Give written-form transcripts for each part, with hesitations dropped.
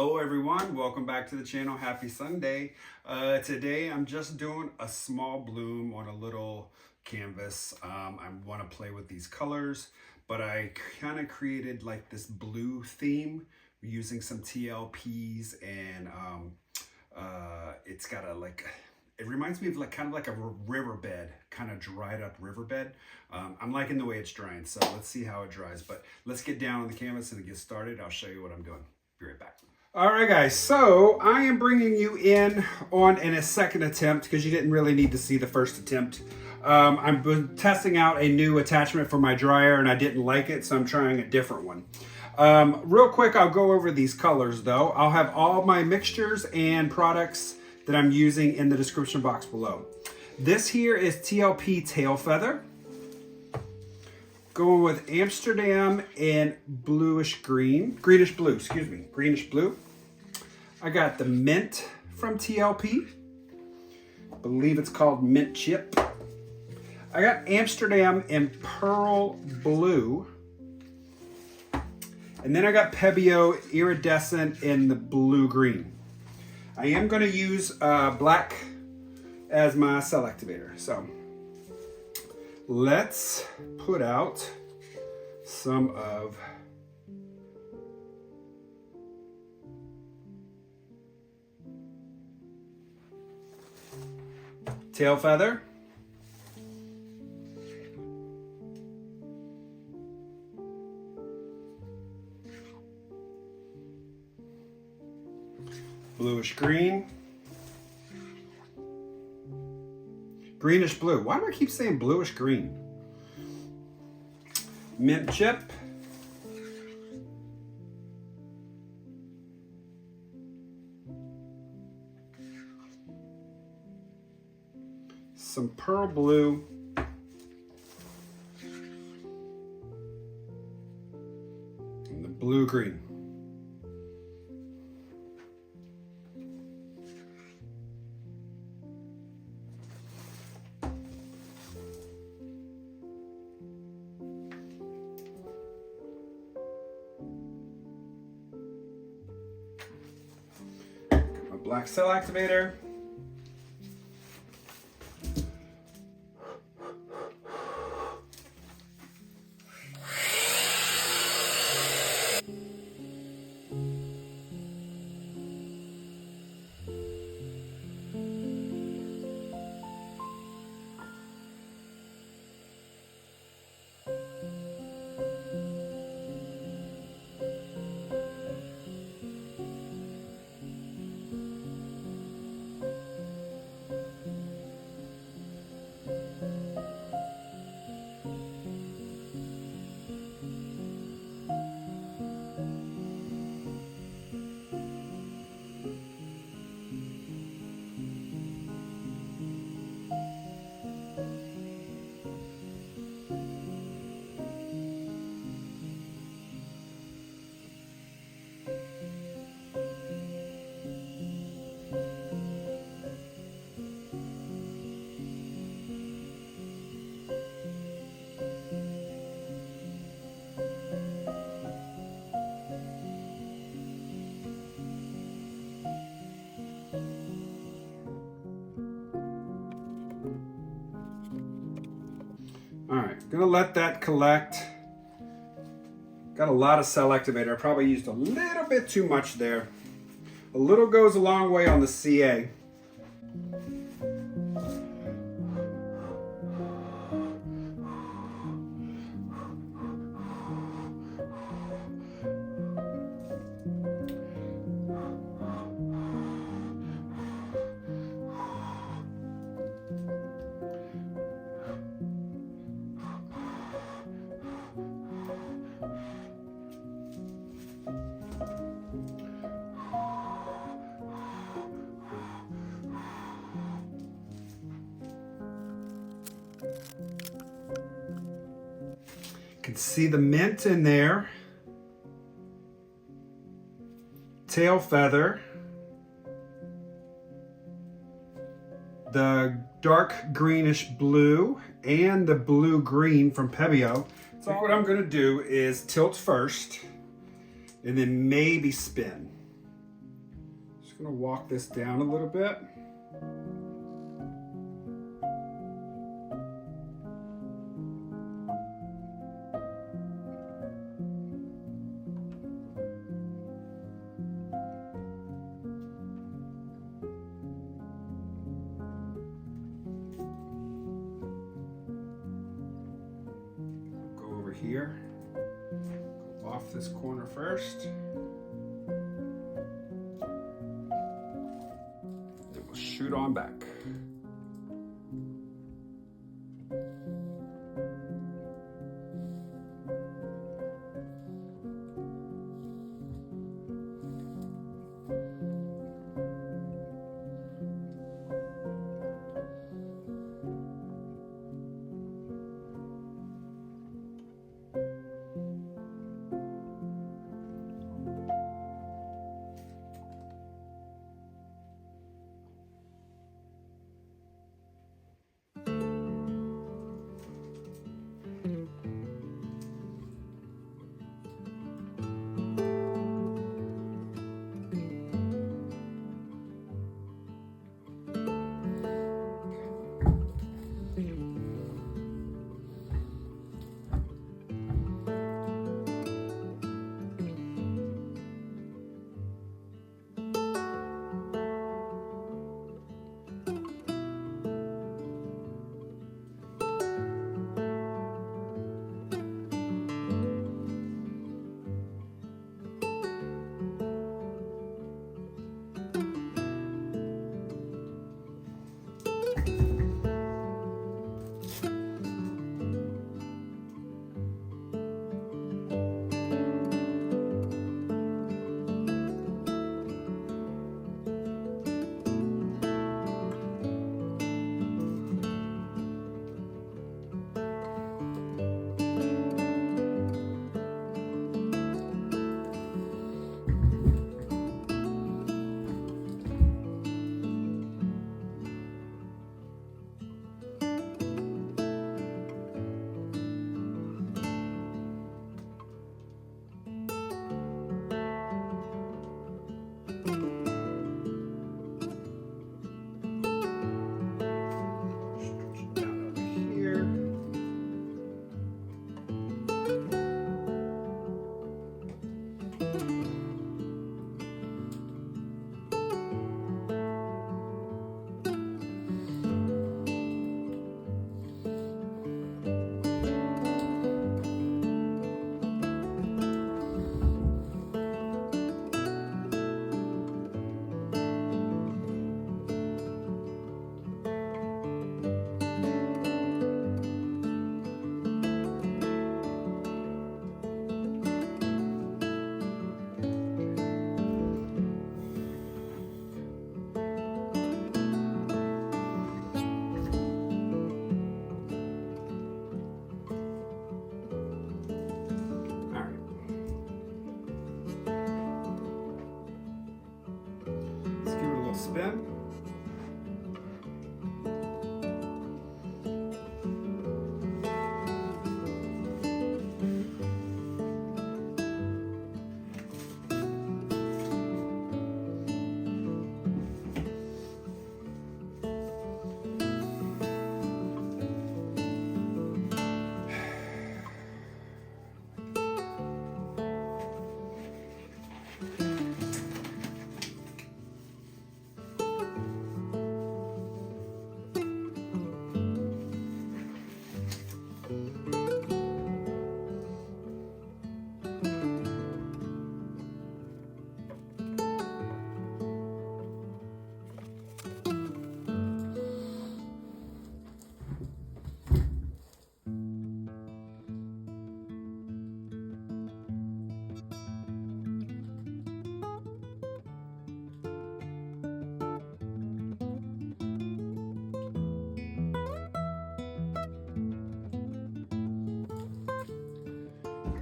Hello everyone, welcome back to the channel. Happy Sunday. Today I'm just doing a small bloom on a little canvas. I want to play with these colors, but I kind of created like this blue theme using some TLPs, and it's got a it reminds me of kind of like a riverbed, kind of dried up riverbed. I'm liking the way it's drying, so let's see how it dries. But let's get down on the canvas and get started. I'll show you what I'm doing. Be right back. All right, guys, so I am bringing you in on a second attempt because you didn't really need to see the first attempt. I've been testing out a new attachment for my dryer and I didn't like it, so I'm trying a different one. Real quick, I'll go over these colors though. I'll have all my mixtures and products that I'm using in the description box below. This here is TLP Tail Feather. Going with Amsterdam and greenish blue. I got the mint from TLP. Believe it's called Mint Chip. I got Amsterdam and pearl blue. And then I got Pebeo iridescent in the blue green. I am going to use black as my cell activator. So let's put out some of Tail Feather, bluish green, greenish blue. Why do I keep saying bluish green? Mint chip, some pearl blue, and the blue green. Black cell activator. All right, gonna let that collect. Got a lot of cell activator. I probably used a little bit too much there. A little goes a long way on the CA. Can see the mint in there, tail feather, the dark greenish blue, and the blue green from Pebeo. So what I'm going to do is tilt first and then maybe spin. gonna walk this down a little bit. Go over here, go off this corner first. Shoot on back. Spin.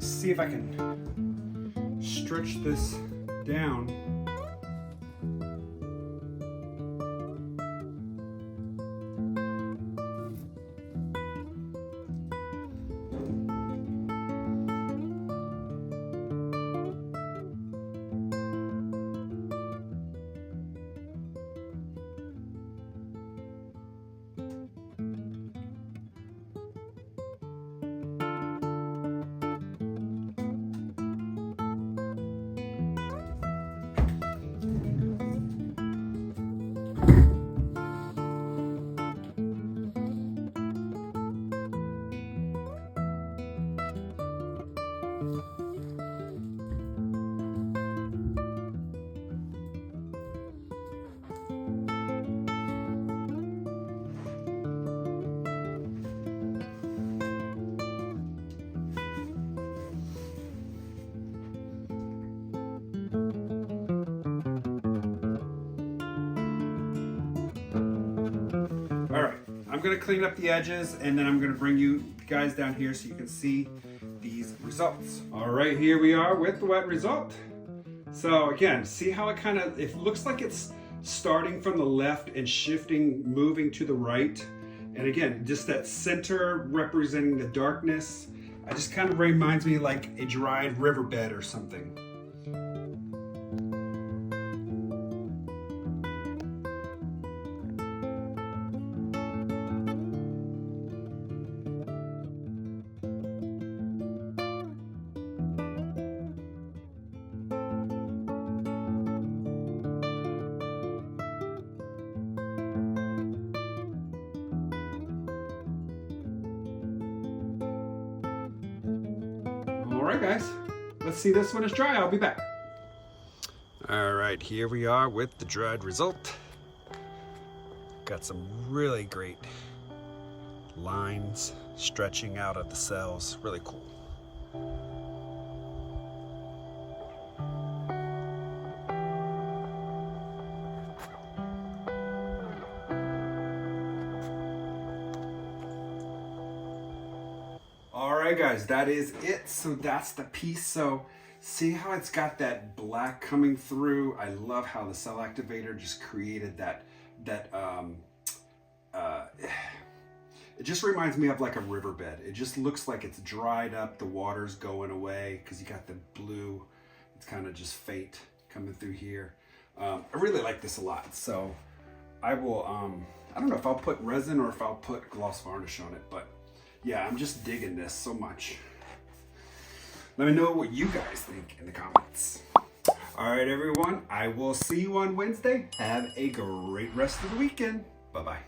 See if I can stretch this down. I'm gonna clean up the edges and then I'm gonna bring you guys down here so you can see these results. All right, here we are with the wet result. So again, see how it looks like it's starting from the left and shifting, moving to the right. And again, just that center representing the darkness. It just kind of reminds me like a dried riverbed or something. All right, guys, let's see this when it's dry. I'll be back. All right, here we are with the dried result. Got some really great lines stretching out of the cells. Really cool. Alright guys, that is it. So that's the piece. So see how it's got that black coming through? I love how the cell activator just created that it just reminds me of like a riverbed. It just looks like it's dried up, the water's going away because you got the blue. It's kind of just faint coming through here. I really like this a lot. So I will, I don't know if I'll put resin or if I'll put gloss varnish on it, but yeah, I'm just digging this so much. Let me know what you guys think in the comments. All right, everyone, I will see you on Wednesday. Have a great rest of the weekend. Bye-bye.